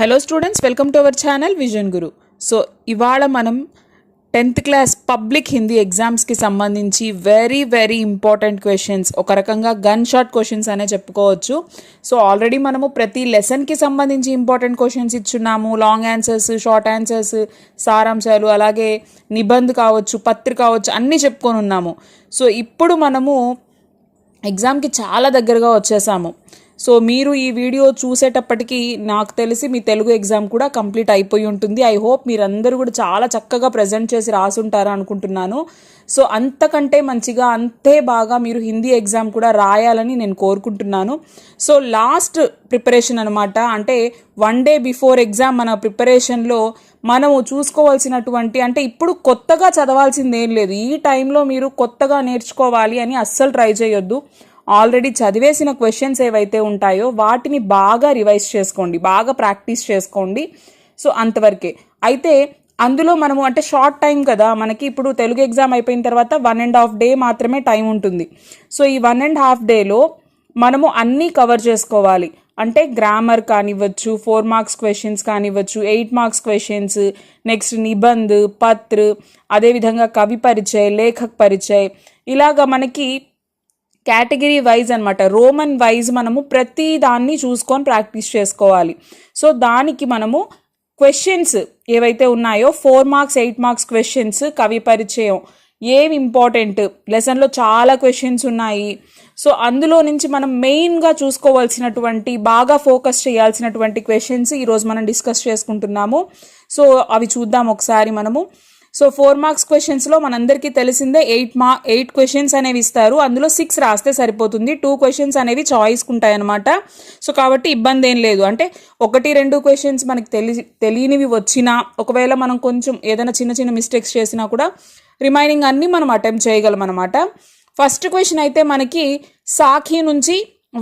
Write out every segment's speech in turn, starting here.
Hello students, welcome to our channel vision Guru. So ఇవాళ మనం 10th class public Hindi ఎగ్జామ్స్కి సంబంధించి వెరీ ఇంపార్టెంట్ క్వశ్చన్స్, ఒక రకంగా గన్ షాట్ క్వశ్చన్స్ అనే చెప్పుకోవచ్చు. సో ఆల్రెడీ మనము ప్రతి లెసన్కి సంబంధించి ఇంపార్టెంట్ క్వశ్చన్స్ ఇచ్చున్నాము. లాంగ్ ఆన్సర్స్, షార్ట్ ఆన్సర్స్, సారాంశాలు, అలాగే నిబంధ్ కావచ్చు, పత్రి కావచ్చు, అన్నీ చెప్పుకొని ఉన్నాము. సో ఇప్పుడు మనము ఎగ్జామ్కి చాలా దగ్గరగా వచ్చేసాము. సో మీరు ఈ వీడియో చూసేటప్పటికి నాకు తెలిసి మీ తెలుగు ఎగ్జామ్ కూడా కంప్లీట్ అయిపోయి ఉంటుంది. ఐ హోప్ మీరందరూ కూడా చాలా చక్కగా ప్రజెంట్ చేసి రాసుంటారు అనుకుంటున్నాను. సో అంతకంటే మంచిగా, అంతే బాగా మీరు హిందీ ఎగ్జామ్ కూడా రాయాలని నేను కోరుకుంటున్నాను. సో లాస్ట్ ప్రిపరేషన్ అనమాట, అంటే 1 day బిఫోర్ ఎగ్జామ్ మన ప్రిపరేషన్లో మనము చూసుకోవాల్సినటువంటి, అంటే ఇప్పుడు కొత్తగా చదవాల్సింది ఏం లేదు. ఈ టైంలో మీరు కొత్తగా నేర్చుకోవాలి అని అస్సలు ట్రై చేయొద్దు. ఆల్రెడీ చదివేసిన క్వశ్చన్స్ ఏవైతే ఉంటాయో వాటిని బాగా రివైజ్ చేసుకోండి, బాగా ప్రాక్టీస్ చేసుకోండి. సో అంతవరకే. అయితే అందులో మనము, అంటే షార్ట్ టైం కదా మనకి, ఇప్పుడు తెలుగు ఎగ్జామ్ అయిపోయిన తర్వాత 1.5 day మాత్రమే టైం ఉంటుంది. సో ఈ 1.5 days మనము అన్నీ కవర్ చేసుకోవాలి. అంటే గ్రామర్ కానివ్వచ్చు, 4 marks క్వశ్చన్స్ కానివ్వచ్చు, 8 marks క్వశ్చన్స్, నెక్స్ట్ నిబంధ్, పత్ర్, అదేవిధంగా కవి పరిచయ్, లేఖక్ పరిచయ్, ఇలాగా మనకి కేటగిరీ వైజ్ అనమాట, రోమన్ వైజ్ మనము ప్రతి దాన్ని చూసుకొని ప్రాక్టీస్ చేసుకోవాలి. సో దానికి మనము క్వశ్చన్స్ ఏవైతే ఉన్నాయో 4 marks, 8 marks క్వశ్చన్స్, కవి పరిచయం, ఏవి ఇంపార్టెంట్, లెసన్లో చాలా క్వశ్చన్స్ ఉన్నాయి. సో అందులో నుంచి మనం మెయిన్గా చూసుకోవాల్సినటువంటి, బాగా ఫోకస్ చేయాల్సినటువంటి క్వశ్చన్స్ ఈరోజు మనం డిస్కస్ చేసుకుంటున్నాము. సో అవి చూద్దాం ఒకసారి మనము. సో 4 marks క్వశ్చన్స్లో మనందరికీ తెలిసిందే 8 questions అనేవి ఇస్తారు. అందులో 6 రాస్తే సరిపోతుంది. 2 questions అనేవి చాయిస్కి ఉంటాయన్నమాట. సో కాబట్టి ఇబ్బంది ఏం లేదు. అంటే 1-2 questions మనకి తెలియనివి వచ్చినా, ఒకవేళ మనం కొంచెం ఏదైనా చిన్న మిస్టేక్స్ చేసినా కూడా రిమైనింగ్ అన్నీ మనం అటెంప్ట్ చేయగలం అనమాట. ఫస్ట్ క్వశ్చన్ అయితే మనకి సాఖీ నుంచి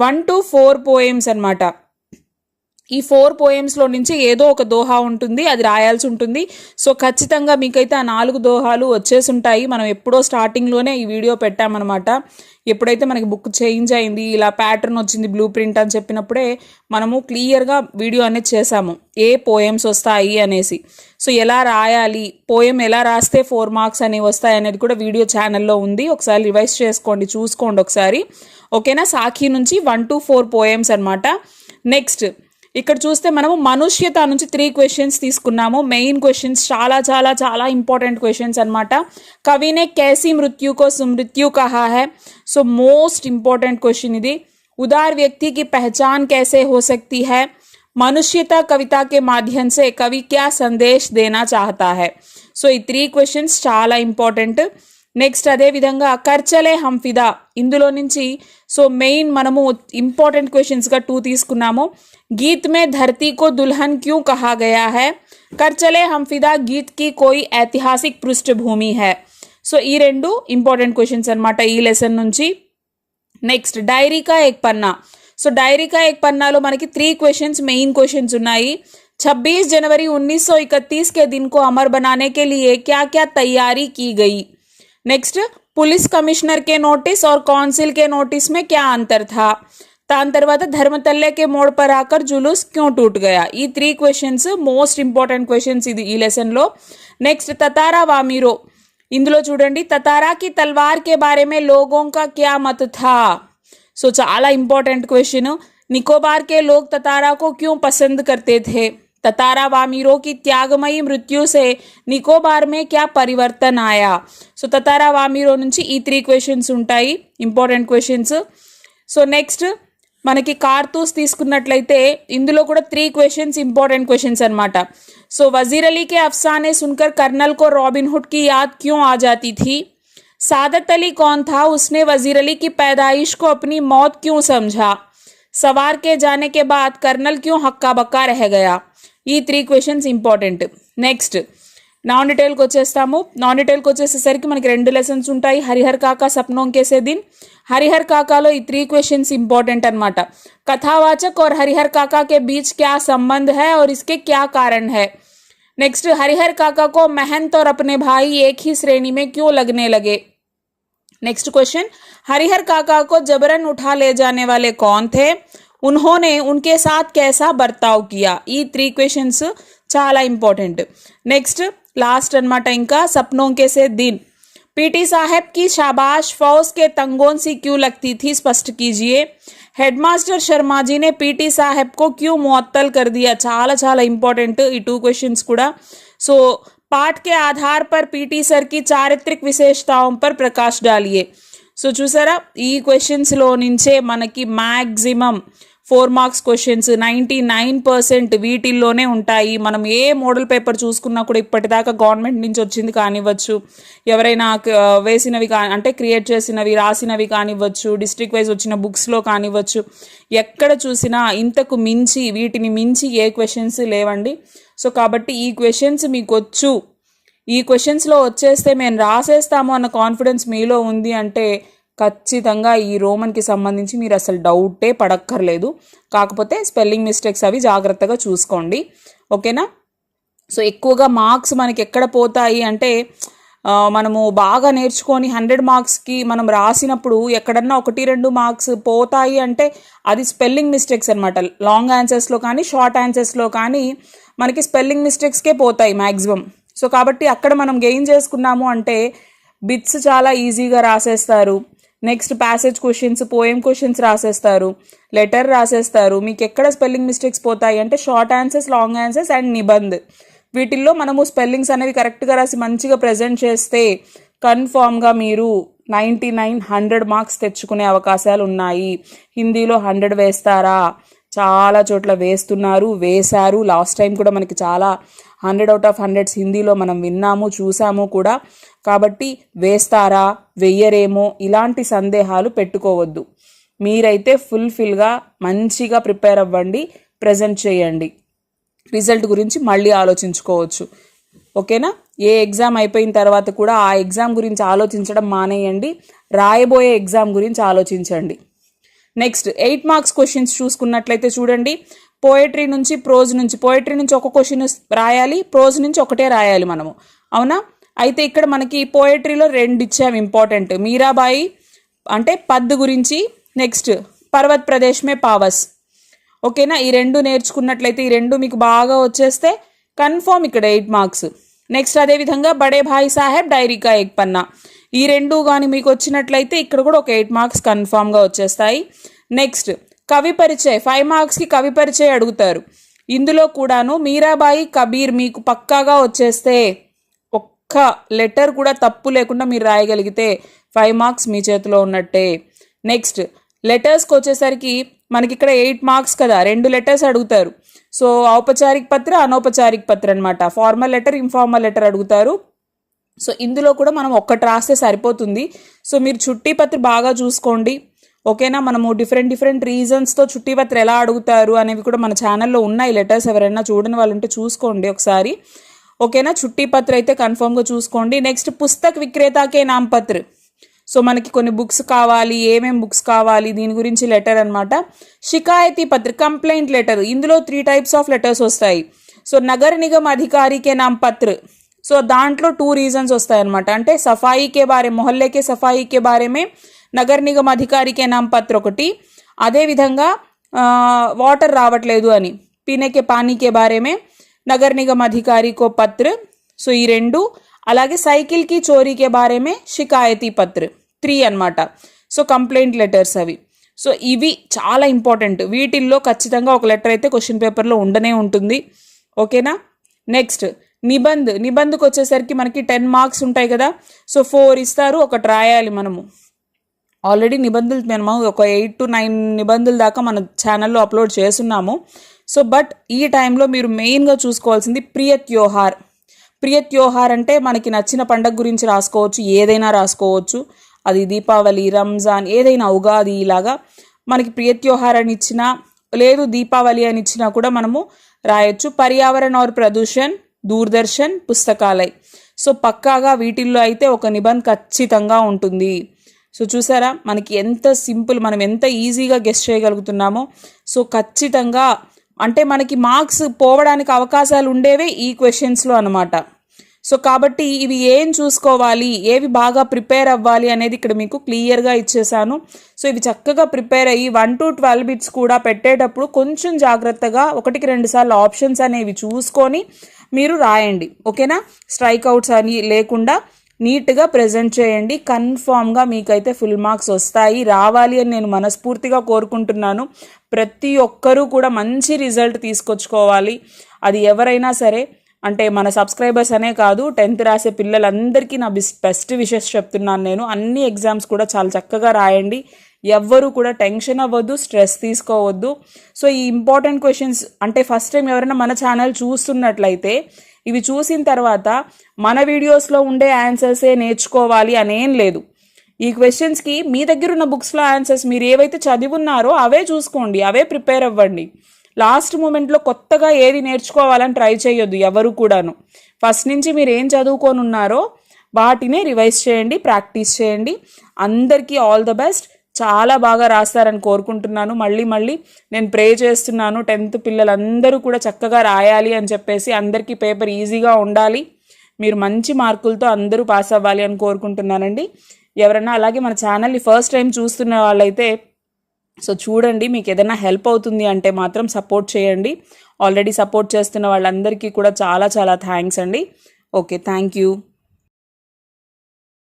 1 to 4 poems అనమాట. ఈ 4 poemsలో నుంచి ఏదో ఒక దోహా ఉంటుంది, అది రాయాల్సి ఉంటుంది. సో ఖచ్చితంగా మీకైతే ఆ 4 దోహాలు వచ్చేసి ఉంటాయి. మనం ఎప్పుడో స్టార్టింగ్లోనే ఈ వీడియో పెట్టామన్నమాట. ఎప్పుడైతే మనకి బుక్ చేంజ్ అయింది, ఇలా ప్యాటర్న్ వచ్చింది, బ్లూ ప్రింట్ అని చెప్పినప్పుడే మనము క్లియర్గా వీడియో అనేది చేసాము, ఏ పోయమ్స్ వస్తాయి అనేసి. సో ఎలా రాయాలి, పోయం ఎలా రాస్తే 4 marks అనేవి వస్తాయి అనేది కూడా వీడియో ఛానల్లో ఉంది. ఒకసారి రివైజ్ చేసుకోండి, చూసుకోండి ఒకసారి, ఓకేనా. సాఖీ నుంచి 1 to 4 poems అనమాట. నెక్స్ట్ ఇక్కడ చూస్తే మనము మనుష్యత నుంచి 3 questions తీసుకున్నాము. మెయిన్ క్వశ్చన్స్, చాలా ఇంపార్టెంట్ క్వశ్చన్స్ అనమాట. కవినే कैसी मृत्यु को सुमृत्यु कहा है. సో మోస్ట్ ఇంపార్టెంట్ క్వశ్చన్ ఇది. उदार व्यक्ति की पहचान कैसे हो सकती है. मनुष्यता कविता के माध्यम से कवि क्या संदेश देना चाहता है. సో ఈ 3 questions చాలా ఇంపార్టెంట్. నెక్స్ట్ అదే విధంగా కర్చలే హమ్ ఫిదా, ఇందులో నుంచి సో మెయిన్ మనము ఇంపార్టెంట్ క్వశ్చన్స్గా 2 తీసుకున్నాము. గీత్ మే ధరతీ కో దుల్హన్ క్యూ కహా గయా హై. కర్చలే హమ్ ఫిదా గీత్ కి కోయి ఐతిహాసిక్ పృష్ఠభూమి హై. సో ఈ 2 ఇంపార్టెంట్ క్వశ్చన్స్ అనమాట ఈ లెసన్ నుంచి. నెక్స్ట్ డైరీ కా ఏక్ పన్నా. సో డైరీ కా ఏక్ పన్నాలో మనకి 3 questions మెయిన్ క్వశ్చన్స్ ఉన్నాయి. 26 जनवरी 1931 के दिन को अमर बनाने के लिए क्या क्या तैयारी की गई. नेक्स्ट पुलिस कमिश्नर के नोटिस और काउंसिल के नोटिस में क्या अंतर था. దాని తర్వాత ధర్మతల్లే కే మోడ్ పర్ ఆకర్ జులూస్ క్యూ టూట్ గయా. ఈ 3 questions మోస్ట్ ఇంపార్టెంట్ క్వశ్చన్స్ ఇది ఈ లెసన్లో. నెక్స్ట్ తతారా వామీరో, ఇందులో చూడండి, తతారా కి తల్వార్ కే బారే మే లోగోं का क्या मत था. సో చాలా ఇంపార్టెంట్ క్వశ్చన్. निकोबार के लोग ततारा को क्यों पसंद करते थे. ततारा वामीरों की त्यागमयी मृत्यु से निकोबार में क्या परिवर्तन आया. సో తతారా వామీరో నుంచి ఈ 3 questions ఉంటాయి, ఇంపార్టెంట్ క్వశ్చన్స్. సో నెక్స్ట్ మనకి కార్తూస్ తీసుకున్నట్లయితే ఇందులో కూడా 3 questions ఇంపార్టెంట్ క్వశ్చన్స్ అనమాట. సో वजीर अली के अफसाने सुनकर कर्नल को रॉबिन हुड की याद क्यों आ जाती थी. सादत अली कौन था, उसने वजीर अली की पैदाइश को अपनी मौत क्यों समझा. सवार के जाने के बाद कर्नल क्यों हक्का बक्का रह गया. ఈ 3 questions ఇంపార్టెంట్. నెక్స్ట్ నాన్ డీటెయిల్కి వచ్చేస్తాము. నాన్ డీటెయిల్కి వచ్చేసేసరికి మనకి 2 lessons ఉంటాయి. హరిహర్ కాకా సప్నోం కేసే దిన్. హరిహర్ కాకాలో ఈ 3 questions ఇంపార్టెంట్ అనమాట. కథావాచక్ और हरिहर काका के बीच क्या संबंध है और इसके क्या कारण है. नेक्स्ट हरिहर काका को महंत और अपने भाई एक ही श्रेणी में क्यों लगने लगे. नेक्स्ट क्वेश्चन, हरिहर काका को जबरन उठा ले जाने वाले कौन थे. उन्होंने उनके साथ कैसा बर्ताव किया. ఈ 3 క్వశ్చన్స్ చాలా ఇంపార్టెంట్. నెక్స్ట్ లాస్ట్ అన్నమాట. ఇంకా सपनों के से दिन. पीटी साहब की शाबाश फौज के तंगों सी क्यों लगती थी, स्पष्ट कीजिए. हेडमास्टर शर्मा जी ने पीटी साहब को क्यों मुअत्तल कर दिया. చాలా చాలా ఇంపార్టెంట్ ఈ 2 క్వశ్చన్స్ కూడా. సో पाठ के आधार पर पीटी सर की चारित्रिक विशेषताओं पर प्रकाश डालिए. సో చూసారా ఈ క్వశ్చన్స్లో నుంచే మనకి మ్యాక్సిమం 4 మార్క్స్ క్వశ్చన్స్ 99% వీటిల్లోనే ఉంటాయి. మనం ఏ మోడల్ పేపర్ చూసుకున్నా కూడా ఇప్పటిదాకా గవర్నమెంట్ నుంచి వచ్చింది కానివ్వచ్చు, ఎవరైనా వేసినవి అంటే క్రియేట్ చేసినవి రాసినవి కానివ్వచ్చు, డిస్ట్రిక్ట్ వైజ్ వచ్చిన బుక్స్లో కానివ్వచ్చు, ఎక్కడ చూసినా ఇంతకు మించి వీటిని మించి ఏ క్వశ్చన్స్ లేవండి. సో కాబట్టి ఈ క్వశ్చన్స్ మీకు వచ్చు, ఈ క్వశ్చన్స్లో వచ్చేస్తే మేము రాసేస్తాము అన్న కాన్ఫిడెన్స్ మీలో ఉంది అంటే ఖచ్చితంగా ఈ రోమన్కి సంబంధించి మీరు అసలు డౌటే పడక్కర్లేదు. కాకపోతే స్పెల్లింగ్ మిస్టేక్స్ అవి జాగ్రత్తగా చూసుకోండి, ఓకేనా. సో ఎక్కువగా మార్క్స్ మనకి ఎక్కడ పోతాయి అంటే మనము బాగా నేర్చుకొని 100 మార్క్స్కి మనం రాసినప్పుడు ఎక్కడన్నా 1-2 మార్క్స్ పోతాయి అంటే అది స్పెల్లింగ్ మిస్టేక్స్ అనమాట. లాంగ్ ఆన్సర్స్లో కానీ షార్ట్ ఆన్సర్స్లో కానీ మనకి స్పెల్లింగ్ మిస్టేక్స్కే పోతాయి మ్యాక్సిమం. సో కాబట్టి అక్కడ మనం గెయిన్ చేసుకున్నాము అంటే బిట్స్ చాలా ఈజీగా రాసేస్తారు. Next passage questions, poem questions రాసేస్తారు, లెటర్ రాసేస్తారు. మీకు ఎక్కడ స్పెల్లింగ్ మిస్టేక్స్ పోతాయి అంటే short answers, long answers and నిబంధ్. వీటిల్లో మనము స్పెల్లింగ్స్ అనేవి కరెక్ట్గా రాసి మంచిగా ప్రజెంట్ చేస్తే కన్ఫామ్గా మీరు 99-100 మార్క్స్ తెచ్చుకునే అవకాశాలు ఉన్నాయి. హిందీలో 100 వేస్తారా? చాలా చోట్ల వేశారు. లాస్ట్ టైం కూడా మనకి చాలా 100 out of 100 హిందీలో మనం విన్నాము, చూసాము కూడా. కాబట్టి వేస్తారా, వెయ్యరేమో ఇలాంటి సందేహాలు పెట్టుకోవద్దు. మీరైతే ఫుల్ఫిల్గా మంచిగా ప్రిపేర్ అవ్వండి, ప్రజెంట్ చేయండి. రిజల్ట్ గురించి మళ్ళీ ఆలోచించుకోవచ్చు, ఓకేనా. ఏ ఎగ్జామ్ అయిపోయిన తర్వాత కూడా ఆ ఎగ్జామ్ గురించి ఆలోచించడం మానేయండి, రాయబోయే ఎగ్జామ్ గురించి ఆలోచించండి. నెక్స్ట్ 8 మార్క్స్ క్వశ్చన్స్ చూసుకున్నట్లయితే చూడండి. పోయట్రీ నుంచి, ప్రోజ్ నుంచి. పోయట్రీ నుంచి ఒక క్వశ్చన్ రాయాలి, ప్రోజ్ నుంచి ఒకటే రాయాలి మనము, అవునా. అయితే ఇక్కడ మనకి పోయట్రీలో 2 ఇచ్చాము ఇంపార్టెంట్. మీరాబాయి అంటే పద్ గురించి, నెక్స్ట్ పర్వత్ ప్రదేశ్ మే పావస్, ఓకేనా. ఈ 2 నేర్చుకున్నట్లయితే, ఈ 2 మీకు బాగా వచ్చేస్తే కన్ఫర్మ్ ఇక్కడ 8 మార్క్స్. నెక్స్ట్ అదేవిధంగా బడే భాయ్ సాహెబ్ డైరీకా ఏక్ పన్నా, ఈ 2 కానీ మీకు వచ్చినట్లయితే ఇక్కడ కూడా ఒక 8 మార్క్స్ కన్ఫామ్గా వచ్చేస్తాయి. నెక్స్ట్ కవి పరిచయ్ 5 మార్క్స్కి కవి పరిచయ్ అడుగుతారు. ఇందులో కూడాను మీరాబాయి, కబీర్ మీకు పక్కాగా వచ్చేస్తే, ఒక్క లెటర్ కూడా తప్పు లేకుండా మీరు రాయగలిగితే 5 మార్క్స్ మీ చేతిలో ఉన్నట్టే. నెక్స్ట్ లెటర్స్కి వచ్చేసరికి మనకి ఇక్కడ 8 మార్క్స్ కదా, 2 లెటర్స్ అడుగుతారు. సో ఔపచారిక పత్ర, అనౌపచారిక పత్ర అనమాట. ఫార్మల్ లెటర్, ఇన్ఫార్మల్ లెటర్ అడుగుతారు. సో ఇందులో కూడా మనం ఒక్కటి రాస్తే సరిపోతుంది. సో మీరు చుట్టి పత్ర బాగా చూసుకోండి, ఓకేనా. మనము డిఫరెంట్ రీజన్స్తో చుట్టి పత్ర ఎలా అడుగుతారు అనేవి కూడా మన ఛానల్లో ఉన్నాయి లెటర్స్. ఎవరైనా చూడని వాళ్ళు ఉంటే చూసుకోండి ఒకసారి, ఓకేనా. చుట్టి పత్ర అయితే కన్ఫర్మ్గా చూసుకోండి. నెక్స్ట్ పుస్తక్ విక్రేతాకే నామ్ పత్ర. సో మనకి కొన్ని బుక్స్ కావాలి, ఏమేం బుక్స్ కావాలి దీని గురించి లెటర్ అనమాట. షికాయతీ పత్ర, కంప్లైంట్ లెటర్. ఇందులో 3 టైప్స్ ఆఫ్ లెటర్స్ వస్తాయి. సో నగర్ నిగమ్ అధికారికే నామ్ పత్ర, సో దాంట్లో 2 రీజన్స్ వస్తాయి అనమాట. అంటే సఫాయికే బారే, మొహల్లేకే సఫాయికే బారేమే నగర్ నిగమ్ అధికారికే నామ్ పత్ర ఒకటి. అదేవిధంగా వాటర్ రావట్లేదు అని, పీనేకే పానీకే బారేమే నగర్ నిగమ్ అధికారికో పత్ర. సో ఈ 2. అలాగే సైకిల్కి చోరీకే బారేమే షికాయతీ పత్ర 3 అనమాట. సో కంప్లైంట్ లెటర్స్ అవి. సో ఇవి చాలా ఇంపార్టెంట్. వీటిల్లో ఖచ్చితంగా ఒక లెటర్ అయితే క్వశ్చన్ పేపర్లో ఉండనే ఉంటుంది, ఓకేనా. నెక్స్ట్ నిబంధకు వచ్చేసరికి మనకి 10 మార్క్స్ ఉంటాయి కదా. సో 4 ఇస్తారు, ఒకటి రాయాలి మనము. ఆల్రెడీ నిబంధనలు మేము ఒక 8 to 9 నిబంధనల దాకా మన ఛానల్లో అప్లోడ్ చేస్తున్నాము. సో బట్ ఈ టైంలో మీరు మెయిన్గా చూసుకోవాల్సింది ప్రియ త్యోహార్. ప్రియ త్యోహార్ అంటే మనకి నచ్చిన పండగ గురించి రాసుకోవచ్చు, ఏదైనా రాసుకోవచ్చు. అది దీపావళి, రంజాన్, ఏదైనా ఉగాది ఇలాగా మనకి ప్రియ త్యోహార్ అని ఇచ్చినా, లేదు దీపావళి అని ఇచ్చినా కూడా మనము రాయొచ్చు. పర్యావరణ और ప్రదూషణ్, దూరదర్శన్, పుస్తకాలయ్. సో పక్కాగా వీటిల్లో అయితే ఒక నిబంధన ఖచ్చితంగా ఉంటుంది. సో చూసారా మనకి ఎంత సింపుల్, మనం ఎంత ఈజీగా గెస్ చేయగలుగుతున్నామో. సో ఖచ్చితంగా అంటే మనకి మార్క్స్ పోవడానికి అవకాశాలు ఉండేవే ఈ క్వశ్చన్స్లో అనమాట. సో కాబట్టి ఇవి ఏం చూసుకోవాలి, ఏవి బాగా ప్రిపేర్ అవ్వాలి అనేది ఇక్కడ మీకు క్లియర్గా ఇచ్చేసాను. సో ఇవి చక్కగా ప్రిపేర్ అయ్యి 1 to 12 బిట్స్ కూడా పెట్టేటప్పుడు కొంచెం జాగ్రత్తగా 1-2 సార్లు ఆప్షన్స్ అనేవి చూసుకొని మీరు రాయండి. ఓకేనా? స్ట్రైక్ అవుట్స్ అని లేకుండా నీట్గా ప్రజెంట్ చేయండి. కన్ఫామ్గా మీకైతే ఫుల్ మార్క్స్ వస్తాయి, రావాలి అని నేను మనస్ఫూర్తిగా కోరుకుంటున్నాను. ప్రతి ఒక్కరూ కూడా మంచి రిజల్ట్ తీసుకొచ్చుకోవాలి. అది ఎవరైనా సరే, అంటే మన సబ్స్క్రైబర్స్ అనే కాదు, 10th రాసే పిల్లలందరికీ నా బెస్ట్ విషెస్ చెప్తున్నాను నేను. అన్ని ఎగ్జామ్స్ కూడా చాలా చక్కగా రాయండి. ఎవ్వరూ కూడా టెన్షన్ అవ్వద్దు, స్ట్రెస్ తీసుకోవద్దు. సో ఈ ఇంపార్టెంట్ క్వశ్చన్స్ అంటే ఫస్ట్ టైం ఎవరైనా మన ఛానల్ చూస్తున్నట్లయితే ఇవి చూసిన తర్వాత మన వీడియోస్లో ఉండే ఆన్సర్సే నేర్చుకోవాలి అనేం లేదు. ఈ క్వశ్చన్స్కి మీ దగ్గర ఉన్న బుక్స్లో ఆన్సర్స్ మీరు ఏవైతే చదివున్నారో అవే చూసుకోండి, అవే ప్రిపేర్ అవ్వండి. లాస్ట్ మూమెంట్లో కొత్తగా ఏది నేర్చుకోవాలని ట్రై చేయొద్దు ఎవరు కూడాను. ఫస్ట్ నుంచి మీరు ఏం చదువుకొని ఉన్నారో వాటినే రివైజ్ చేయండి, ప్రాక్టీస్ చేయండి. అందరికీ ఆల్ ద బెస్ట్. చాలా బాగా రాస్తారని కోరుకుంటున్నాను. మళ్ళీ నేను ప్రే చేస్తున్నాను 10th పిల్లలందరూ కూడా చక్కగా రాయాలి అని చెప్పేసి, అందరికీ పేపర్ ఈజీగా ఉండాలి, మీరు మంచి మార్కులతో అందరూ పాస్ అవ్వాలి అని కోరుకుంటున్నానండి. ఎవరైనా అలాగే మన ఛానల్ని ఫస్ట్ టైం చూస్తున్న వాళ్ళైతే సో చూడండి, మీకు ఏదైనా హెల్ప్ అవుతుంది అంటే మాత్రం సపోర్ట్ చేయండి. ఆల్రెడీ సపోర్ట్ చేస్తున్న వాళ్ళందరికీ కూడా చాలా థ్యాంక్స్ అండి. Okay, thank you.